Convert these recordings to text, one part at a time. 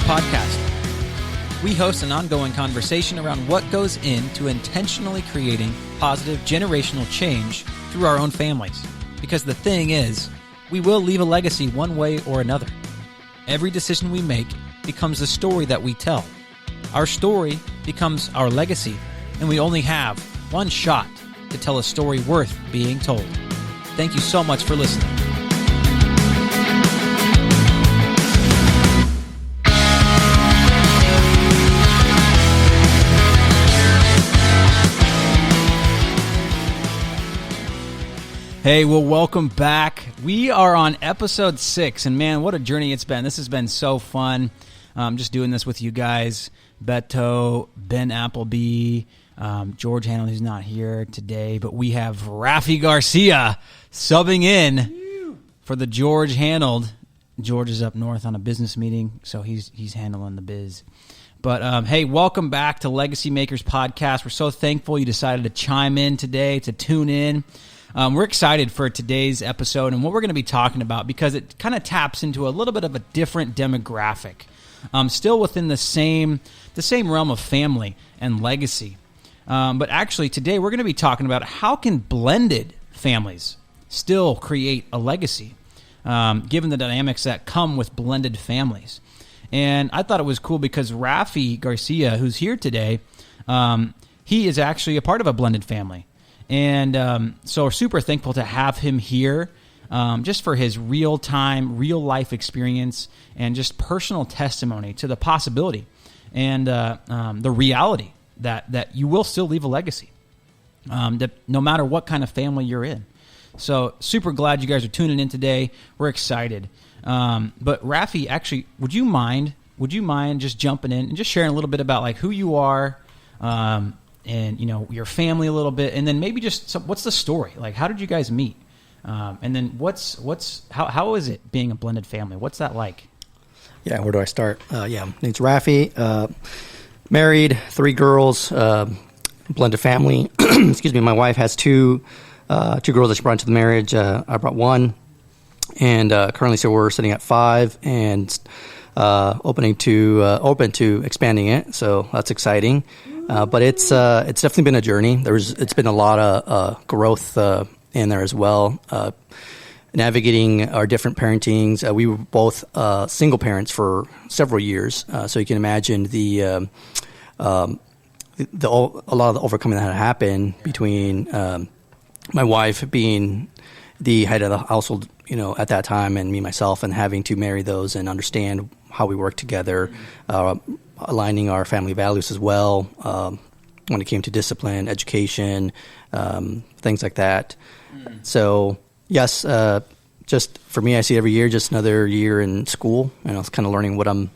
podcast. We host an ongoing conversation around what goes into intentionally creating positive generational change through our own families. Because the thing is, we will leave a legacy one way or another. Every decision we make becomes the story that we tell. Our story becomes our legacy, and we only have one shot to tell a story worth being told. Thank you so much for listening. Hey, well, welcome back. We are on episode 6, and man, what a journey it's been. This has been so fun. Just doing this with you guys. Beto, Ben Appleby, George Hanlon, who's not here today, but we have Raffy Garcia subbing in for the George Hanlon. George is up north on a business meeting, so he's handling the biz. But hey, welcome back to Legacymakers podcast. We're so thankful you decided to chime in today, to tune in. We're excited for today's episode and what we're going to be talking about because it kind of taps into a little bit of a different demographic, still within the same realm of family and legacy. But actually today we're going to be talking about how can blended families still create a legacy, given the dynamics that come with blended families. And I thought it was cool because Raffy Garcia, who's here today, he is actually a part of a blended family. And so we're super thankful to have him here just for his real-time, real-life experience and just personal testimony to the possibility and the reality that you will still leave a legacy, no matter what kind of family you're in. So super glad you guys are tuning in today. We're excited. But Raffy, actually, would you mind just jumping in and just sharing a little bit about like who you are, and you know your family a little bit, and then maybe just what's the story? Like, how did you guys meet? And then how is it being a blended family? What's that like? Yeah, where do I start? My name's Raffy. Married, 3 girls, blended family. Excuse me. My wife has two girls that she brought into the marriage. I brought 1, and currently, so we're sitting at 5, and open to expanding it. So that's exciting. But it's definitely been a journey. It's been a lot of growth in there as well. Navigating our different parentings. We were both single parents for several years, so you can imagine a lot of the overcoming that had happened between my wife being the head of the household, at that time, and me myself, and having to marry those and understand how we work together. Aligning our family values as well when it came to discipline, education, things like that. So, yes, just for me, I see every year just another year in school. It's kind of learning what I'm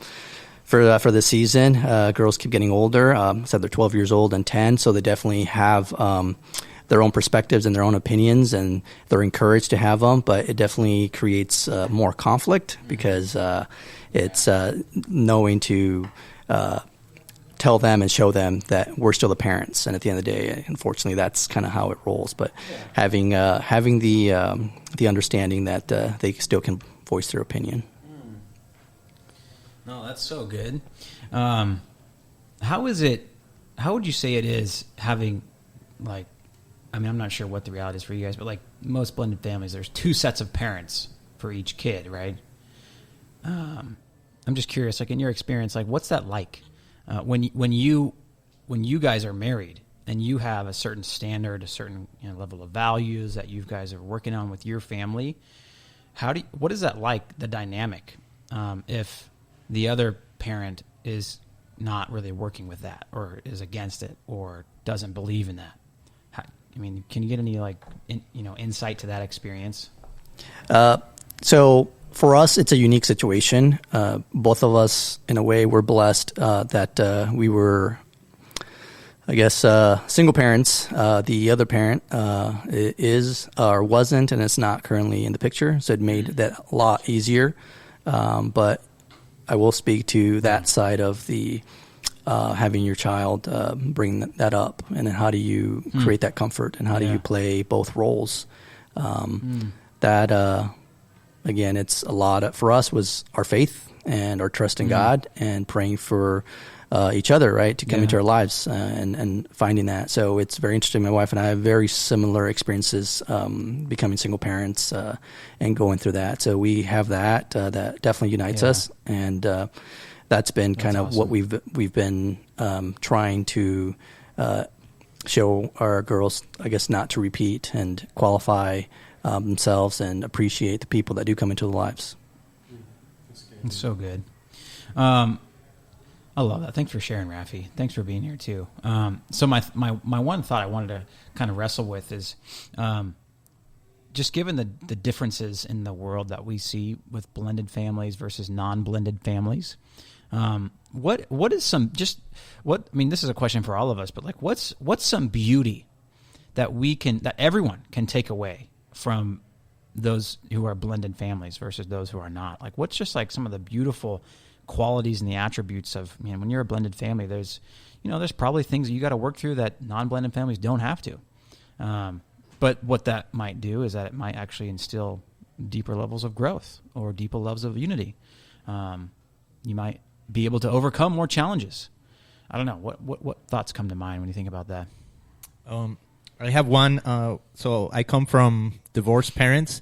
for this season. Girls keep getting older. So they're 12 years old and 10, so they definitely have their own perspectives and their own opinions, and they're encouraged to have them, but it definitely creates more conflict because it's knowing to tell them and show them that we're still the parents, and at the end of the day, unfortunately, that's kind of how it rolls. But having the understanding that they still can voice their opinion. No, that's so good. How is it? How would you say it is having I'm not sure what the reality is for you guys, but like most blended families, there's 2 sets of parents for each kid, right? I'm just curious, like in your experience, like what's that like when you guys are married and you have a certain standard, a certain level of values that you guys are working on with your family? What is that like, the dynamic, if the other parent is not really working with that or is against it or doesn't believe in that? Can you get any insight to that experience? So for us, it's a unique situation. Both of us, in a way, were blessed that we were, I guess, single parents. The other parent is or wasn't, and it's not currently in the picture, so it made that a lot easier. But I will speak to that side of the having your child bring that up, and then how do you create that comfort, and how do you play both roles? That again, it's a lot for us was our faith and our trust in God and praying for each other, right, to come into our lives and finding that. So it's very interesting. My wife and I have very similar experiences becoming single parents and going through that. So we have that definitely unites us, and that's been kind of awesome. What we've been trying to show our girls, I guess, not to repeat and qualify themselves and appreciate the people that do come into their lives. It's so good. I love that. Thanks for sharing, Raffy. Thanks for being here too. So my one thought I wanted to kind of wrestle with is just given the differences in the world that we see with blended families versus non-blended families. What is some I mean, this is a question for all of us, but like what's some beauty that everyone can take away from those who are blended families versus those who are not? Like what's just like some of the beautiful qualities and the attributes of, when you're a blended family, there's probably things that you got to work through that non-blended families don't have to. But what that might do is that it might actually instill deeper levels of growth or deeper levels of unity. You might be able to overcome more challenges. I don't know. What thoughts come to mind when you think about that? I have one. So I come from divorced parents,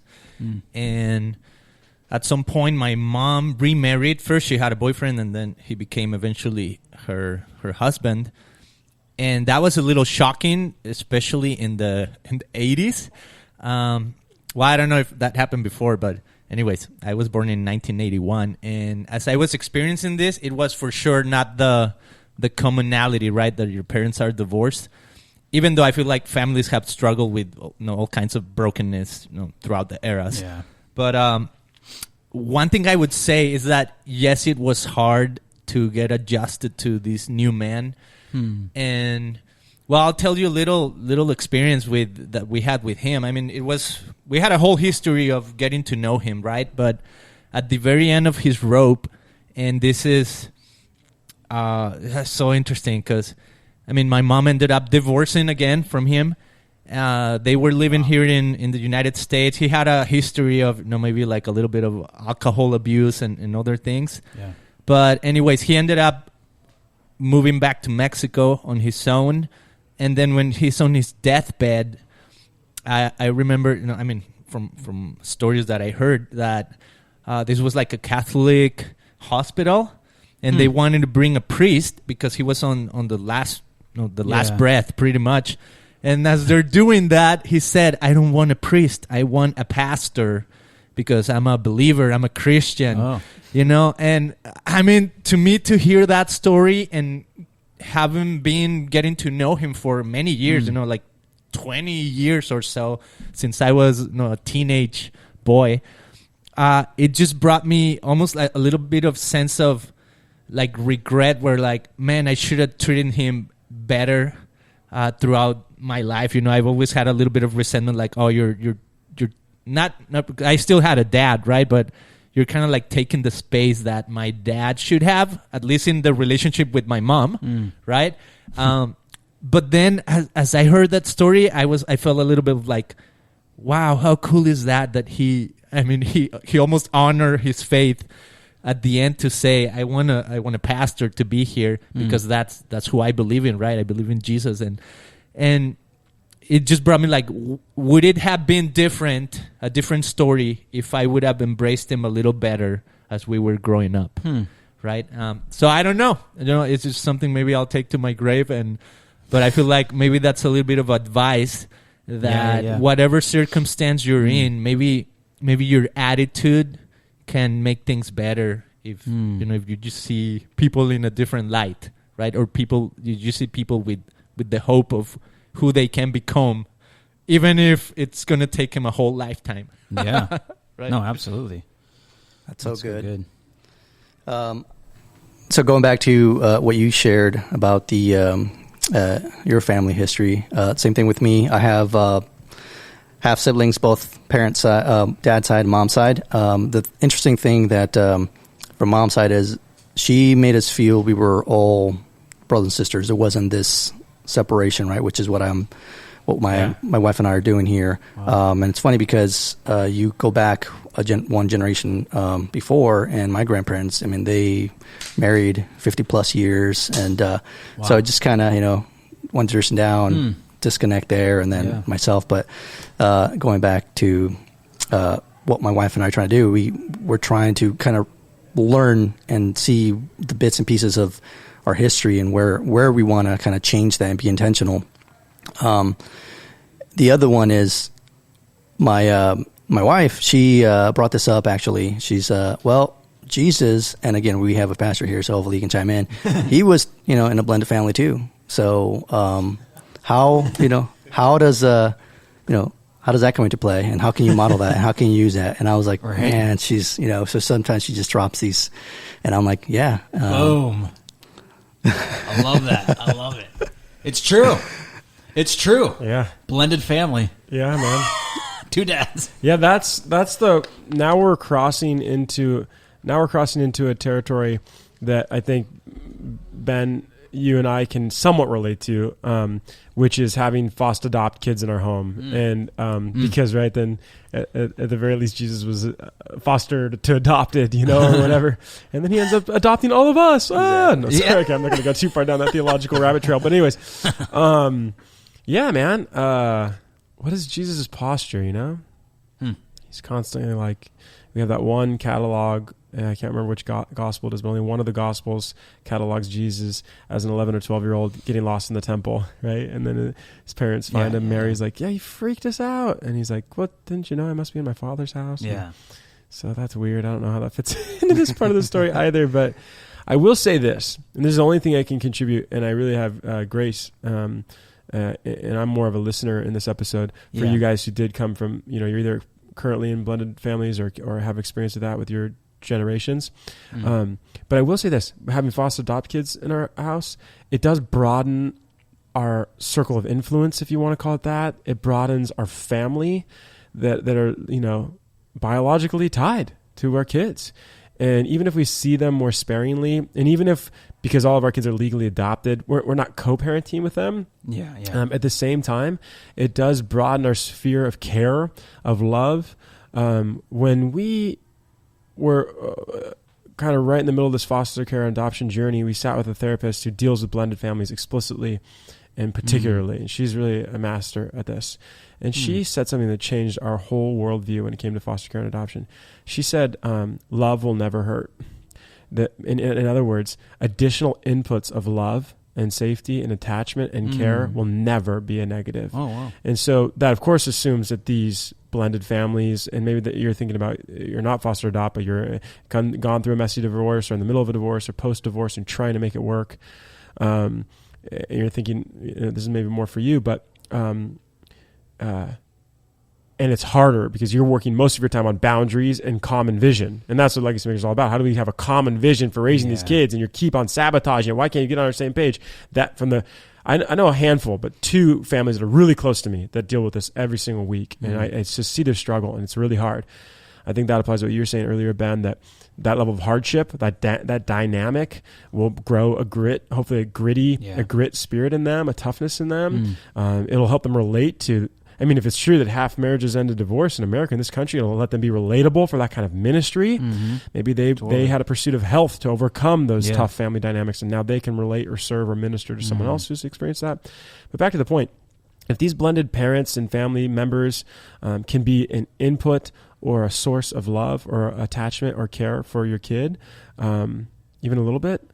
and at some point my mom remarried. First she had a boyfriend, and then he became eventually her husband. And that was a little shocking, especially in the 80s. Well, I don't know if that happened before, but anyways, I was born in 1981, and as I was experiencing this, it was for sure not the commonality, right, that your parents are divorced. Even though I feel like families have struggled with all kinds of brokenness throughout the eras. Yeah. But one thing I would say is that, yes, it was hard to get adjusted to this new man. And, well, I'll tell you a little experience that we had with him. I mean, we had a whole history of getting to know him, right? But at the very end of his rope, and this is so interesting because, my mom ended up divorcing again from him. They were living here in the United States. He had a history of, maybe like a little bit of alcohol abuse and other things. Yeah. But anyways, he ended up moving back to Mexico on his own. And then when he's on his deathbed, I remember, from stories that I heard that this was like a Catholic hospital, and they wanted to bring a priest because he was on the last breath, pretty much. And as they're doing that, he said, "I don't want a priest. I want a pastor because I'm a believer. I'm a Christian." Oh. And to me, to hear that story and having been getting to know him for many years, like 20 years or so since I was a teenage boy, it just brought me almost like a little bit of sense of like regret where like, man, I should have treated him better throughout my life. I've always had a little bit of resentment, like, oh, you're not I still had a dad, right? But you're kind of like taking the space that my dad should have, at least in the relationship with my mom, right? But then as I heard that story, I felt a little bit of like, wow, how cool is that he almost honored his faith at the end to say, I want a pastor to be here because that's who I believe in, right? I believe in Jesus. And it just brought me like, would it have been a different story if I would have embraced him a little better as we were growing up, right? So I don't know. It's just something maybe I'll take to my grave. But I feel like maybe that's a little bit of advice that whatever circumstance you're in, maybe your attitude can make things better if if you just see people in a different light, right? Or you see people with the hope of who they can become, even if it's going to take him a whole lifetime. Yeah. Right? No, absolutely. That's so good. So going back to what you shared about the your family history, same thing with me. I have half siblings, both parents' dad's side, mom's side. The interesting thing that from mom's side is she made us feel we were all brothers and sisters. There wasn't this separation, right? Which is what what my wife and I are doing here. Wow. And it's funny because you go back one generation before, and my grandparents, I mean, they married 50 plus years, and so it just kind of, one generation down, disconnect there, and then myself. But going back to what my wife and I are trying to do, we're trying to kind of learn and see the bits and pieces of our history and where we want to kind of change that and be intentional. The other one is my wife. She brought this up, actually. She's Jesus, and again, we have a pastor here, so hopefully he can chime in. He was in a blended family too. So how does that come into play, and how can you model that, and how can you use that? And I was like, man, she's so sometimes she just drops these, and I'm like, yeah, boom. I love that. I love it. It's true. It's true. Yeah. Blended family. Yeah, man. 2 dads. Yeah, that's now we're crossing into a territory that I think, Ben, you and I can somewhat relate to, which is having foster adopt kids in our home. And because then at the very least Jesus was fostered to adopted, or whatever. And then he ends up adopting all of us. No, sorry, okay, I'm not going to go too far down that theological rabbit trail. But anyways, yeah, man. What is Jesus' posture, He's constantly like, we have that one catalog. I can't remember which gospel it is, but only one of the gospels catalogs Jesus as an 11 or 12-year-old getting lost in the temple, right? And then his parents find him. Mary's like, yeah, you freaked us out. And he's like, what, didn't you know I must be in my Father's house? Yeah. So that's weird. I don't know how that fits into this part of the story either, but I will say this, and this is the only thing I can contribute, and I really have grace, and I'm more of a listener in this episode for you guys who did come from, you're either currently in blended families or have experience with that with your generations. But I will say this, having foster adopt kids in our house, it does broaden our circle of influence, if you want to call it that. It broadens our family that are, biologically tied to our kids. And even if we see them more sparingly, and even if, because all of our kids are legally adopted, we're not co-parenting with them. At the same time, it does broaden our sphere of care, of love. When we were kind of right in the middle of this foster care and adoption journey, we sat with a therapist who deals with blended families explicitly and particularly, and she's really a master at this. And she said something that changed our whole worldview when it came to foster care and adoption. She said, love will never hurt. That, in other words, additional inputs of love and safety and attachment and care will never be a negative. Oh, wow. And so that, of course, assumes that these blended families, and maybe that you're thinking about, you're not foster adopt, but you're gone through a messy divorce or in the middle of a divorce or post-divorce and trying to make it work. And you're thinking, this is maybe more for you, but and it's harder because you're working most of your time on boundaries and common vision. And that's what Legacymakers is all about. How do we have a common vision for raising these kids? And you keep on sabotaging it. Why can't you get on our same page? That from the, I know a handful, but 2 families that are really close to me that deal with this every single week. And I just see their struggle, and it's really hard. I think that applies to what you were saying earlier, Ben, that level of hardship, that dynamic will grow hopefully a grit spirit in them, a toughness in them. It'll help them relate to, I mean, if it's true that half marriages end in divorce in America, in this country, it'll let them be relatable for that kind of ministry. Maybe they had a pursuit of health to overcome those tough family dynamics, and now they can relate or serve or minister to someone else who's experienced that. But back to the point, if these blended parents and family members can be an input or a source of love or attachment or care for your kid, even a little bit,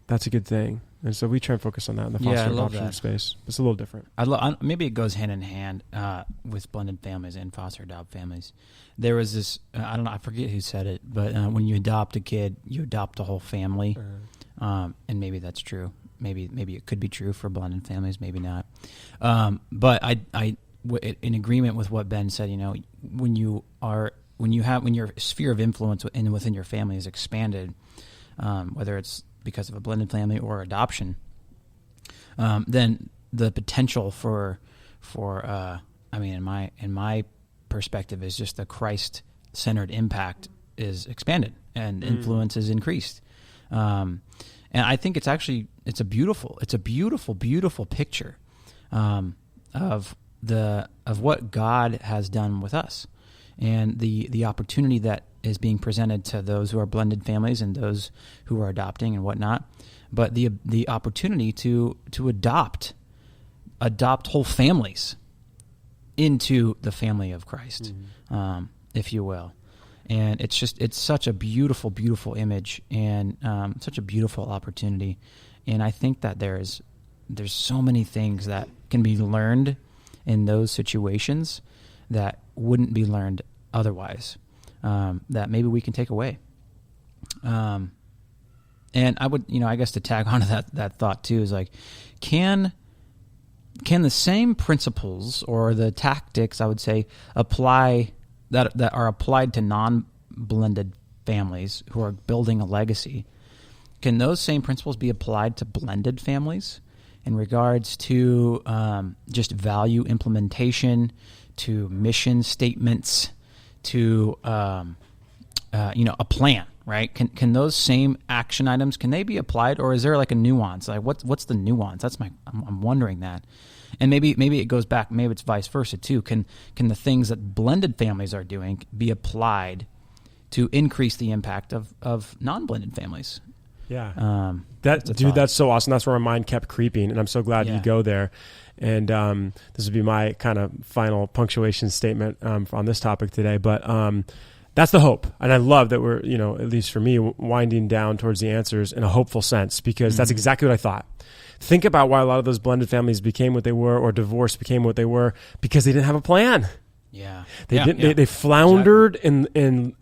that's a good thing. And so we try and focus on that in the foster adoption space. It's a little different. Maybe it goes hand in hand with blended families and foster adopt families. There was this, I don't know, I forget who said it, but when you adopt a kid, you adopt the whole family. And maybe that's true. Maybe it could be true for blended families, maybe not. But in agreement with what Ben said, when your sphere of influence within your family is expanded, whether it's because of a blended family or adoption, then the potential for in my perspective is just the Christ-centered impact is expanded and influence is increased. And I think it's a beautiful picture. of what God has done with us, and the opportunity that is being presented to those who are blended families and those who are adopting and whatnot, but the opportunity to adopt whole families into the family of Christ, if you will. And it's such a beautiful, beautiful image, and such a beautiful opportunity. And I think that there's so many things that can be learned in those situations that wouldn't be learned otherwise, that maybe we can take away. And I would, I guess to tag onto that thought too, is like, can the same principles or the tactics, I would say, apply that are applied to non-blended families who are building a legacy? Can those same principles be applied to blended families in regards to just value implementation, to mission statements, to a plan? Right? Can those same action items, can they be applied, or is there like a nuance? Like what's the nuance? I'm wondering that. And maybe it goes back. Maybe it's vice versa too. Can the things that blended families are doing be applied to increase the impact of non-blended families? Yeah. That's so awesome. That's where my mind kept creeping, and I'm so glad you go there. And this would be my kind of final punctuation statement on this topic today. But that's the hope. And I love that we're, at least for me, winding down towards the answers in a hopeful sense, because that's exactly what I thought. Think about why a lot of those blended families became what they were, or divorce became what they were, because they didn't have a plan. Yeah, they floundered and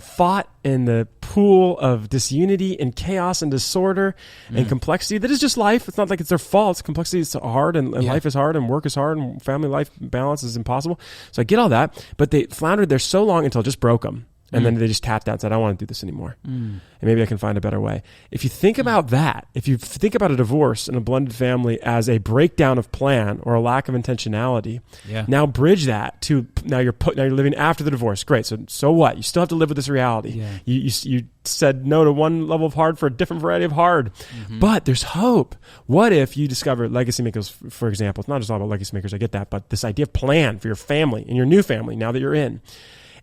fought in the pool of disunity and chaos and disorder and complexity. That is just life. It's not like it's their fault. It's complexity is hard, and life is hard, and work is hard, and family life balance is impossible. So I get all that, but they floundered there so long until it just broke them. And then they just tapped out and said, I don't want to do this anymore. And maybe I can find a better way. If you think about that, if you think about a divorce and a blended family as a breakdown of plan or a lack of intentionality, now bridge that to now you're living after the divorce. Great. So what? You still have to live with this reality. Yeah. You said no to one level of hard for a different variety of hard. But there's hope. What if you discover Legacymakers, for example? It's not just all about Legacymakers, I get that, but this idea of plan for your family and your new family now that you're in.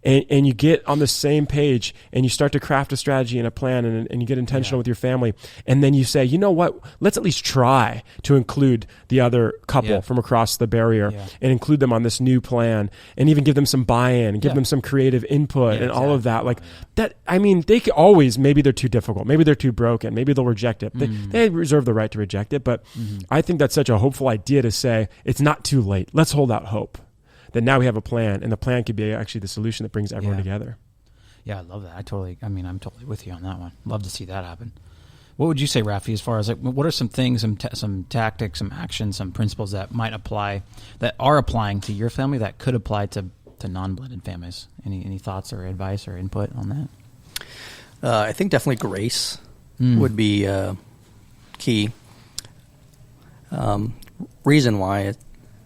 And you get on the same page, and you start to craft a strategy and a plan, and you get intentional with your family. And then you say, you know what? Let's at least try to include the other couple from across the barrier and include them on this new plan, and even give them some buy-in and give them some creative input and all of that. Like that, I mean, they could always, maybe they're too difficult. Maybe they're too broken. Maybe they'll reject it. They reserve the right to reject it. But I think that's such a hopeful idea to say, it's not too late. Let's hold out hope. That now we have a plan, and the plan could be actually the solution that brings everyone together. Yeah, I love that. I'm totally with you on that one. Love to see that happen. What would you say, Raffy, as far as like, what are some things, some tactics, some actions, some principles that might apply, that are applying to your family that could apply to non-blended families? Any thoughts or advice or input on that? I think definitely grace would be key. Reason why,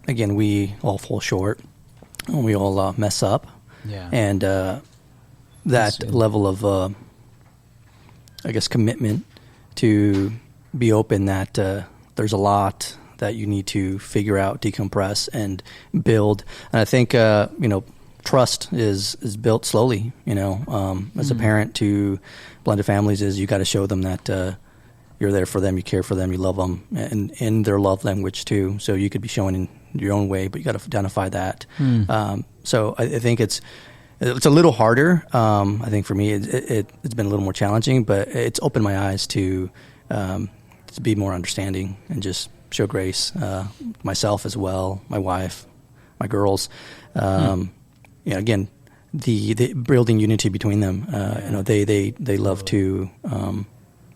again, we all fall short. We all mess up, and that level of, commitment to be open that there's a lot that you need to figure out, decompress, and build. And I think trust is built slowly. As a parent to blended families, is you got to show them that you're there for them, you care for them, you love them, and in their love language too. So you could be showing in your own way, but you got to identify that. So I think it's a little harder. I think for me, it's been a little more challenging, but it's opened my eyes to be more understanding and just show grace. Myself as well, my wife, my girls. Again, the building unity between them. They love to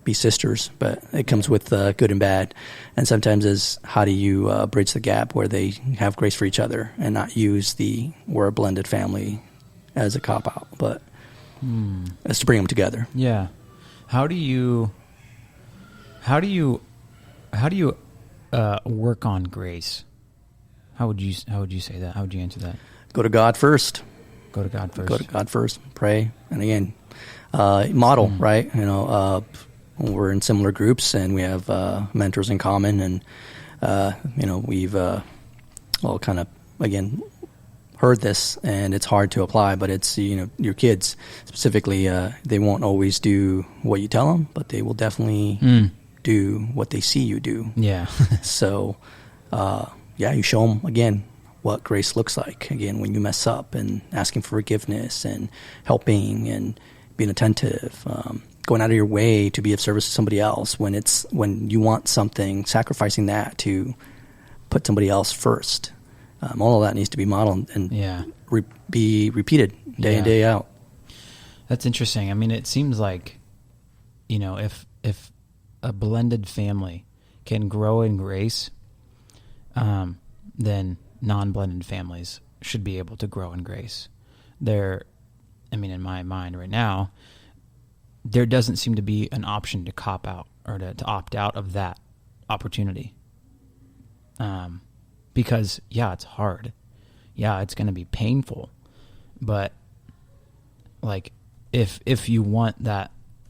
be sisters, but it comes with good and bad. And sometimes is how do you bridge the gap where they have grace for each other and not use we're a blended family as a cop out, but as to bring them together. Yeah. How do you work on grace? How would you say that? How would you answer that? Go to God first. Go to God first. Go to God first. Pray, and again, model. Right? We're in similar groups, and we have mentors in common, and we've well, kind of, again, heard this, and it's hard to apply, but it's, your kids specifically, they won't always do what you tell them, but they will definitely do what they see you do. Yeah. So, you show them, again, what grace looks like, again, when you mess up, and asking for forgiveness and helping and being attentive, going out of your way to be of service to somebody else when you want something, sacrificing that to put somebody else first. All of that needs to be modeled and be repeated day in, day out. That's interesting. I mean, it seems like, if a blended family can grow in grace, then non-blended families should be able to grow in grace. In my mind right now, there doesn't seem to be an option to cop out or to opt out of that opportunity. Because it's hard. Yeah, it's going to be painful. But like if you want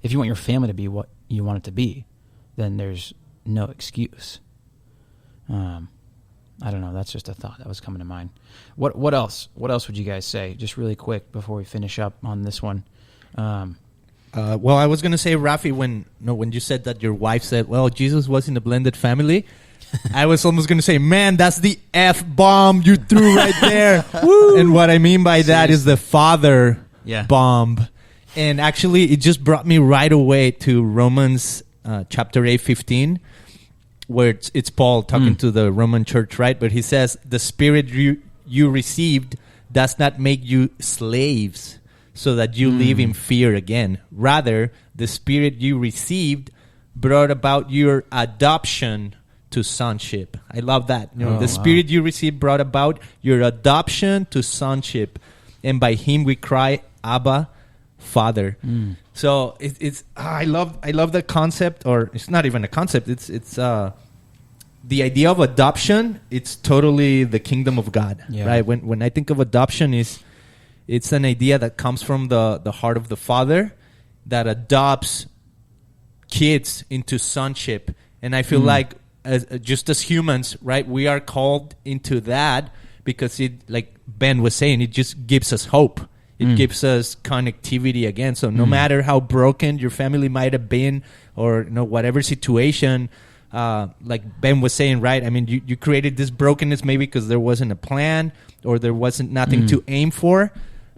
your family to be what you want it to be, then there's no excuse. I don't know. That's just a thought that was coming to mind. What else? What else would you guys say? Just really quick before we finish up on this one. Well, I was going to say, Raffy, when you said that your wife said, well, Jesus was in a blended family, I was almost going to say, man, that's the F-bomb you threw right there. And what I mean by that is the father bomb. And actually, it just brought me right away to Romans chapter 8:15, where it's Paul talking to the Roman church, right? But he says, the spirit you received does not make you slaves so that you live in fear again. Rather, the spirit you received brought about your adoption to sonship. I love that. The spirit you received brought about your adoption to sonship. And by him we cry, Abba, Father. So it's I love the concept, or it's not even a concept. It's the idea of adoption. It's totally the kingdom of God, right? When I think of adoption, it's an idea that comes from the heart of the Father that adopts kids into sonship. And I feel like just as humans, right, we are called into that because it, like Ben was saying, it just gives us hope. It gives us connectivity again. So no matter how broken your family might have been, or whatever situation, like Ben was saying, right? I mean, you created this brokenness maybe because there wasn't a plan or there wasn't nothing to aim for.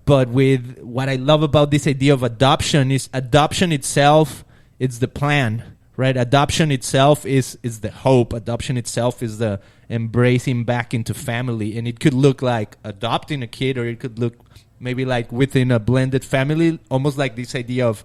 But with what I love about this idea of adoption is adoption itself, it's the plan, right? Adoption itself is the hope. Adoption itself is the embracing back into family. And it could look like adopting a kid, or it could look maybe like within a blended family, almost like this idea of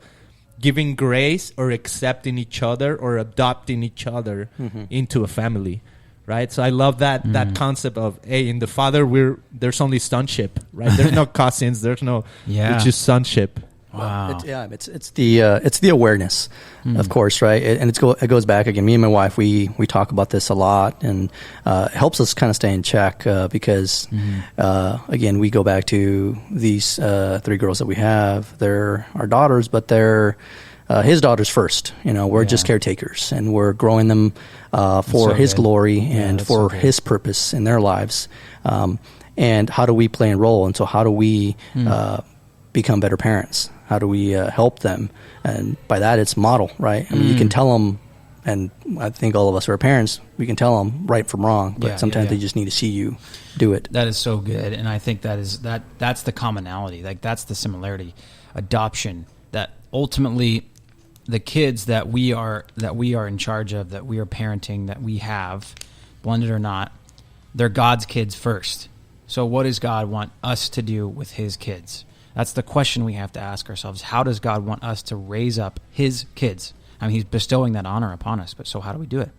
giving grace or accepting each other or adopting each other into a family, right? So I love that concept of, hey, in the Father, there's only sonship, right? There's no cousins, there's no, it's just sonship. Wow. It's the awareness, of course, right? And it goes back again. Me and my wife, we talk about this a lot, and it helps us kind of stay in check because again, we go back to these 3 girls that we have. They're our daughters, but they're his daughters first. We're just caretakers, and we're growing them for his glory and for his purpose in their lives. And how do we play a role? And so how do we become better parents? How do we help them? And by that, it's model, right? I mean, you can tell them, and I think all of us who are parents, we can tell them right from wrong, but sometimes they just need to see you do it. That is so good, and I think that's the commonality. Like, that's the similarity. Adoption, that ultimately the kids that we are in charge of, that we are parenting, that we have, blended or not, they're God's kids first. So what does God want us to do with his kids? That's the question we have to ask ourselves. How does God want us to raise up his kids? I mean, he's bestowing that honor upon us, but so how do we do it?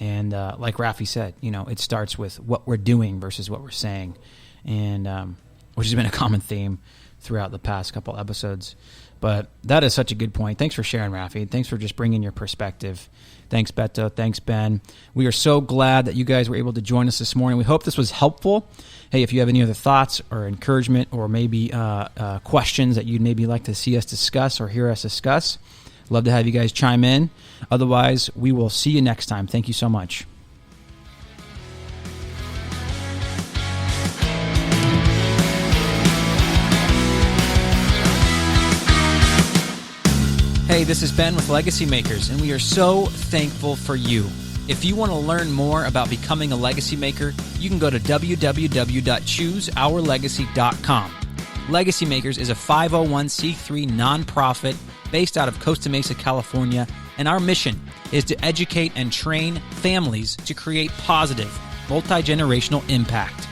And like Raffy said, it starts with what we're doing versus what we're saying, and which has been a common theme throughout the past couple episodes. But that is such a good point. Thanks for sharing, Raffy. Thanks for just bringing your perspective. Thanks, Beto. Thanks, Ben. We are so glad that you guys were able to join us this morning. We hope this was helpful. Hey, if you have any other thoughts or encouragement or maybe questions that you'd maybe like to see us discuss or hear us discuss, love to have you guys chime in. Otherwise, we will see you next time. Thank you so much. Hey, this is Ben with Legacymakers, and we are so thankful for you. If you want to learn more about becoming a legacy maker, you can go to www.chooseourlegacy.com. Legacymakers is a 501c3 nonprofit based out of Costa Mesa, California, and our mission is to educate and train families to create positive, multi-generational impact.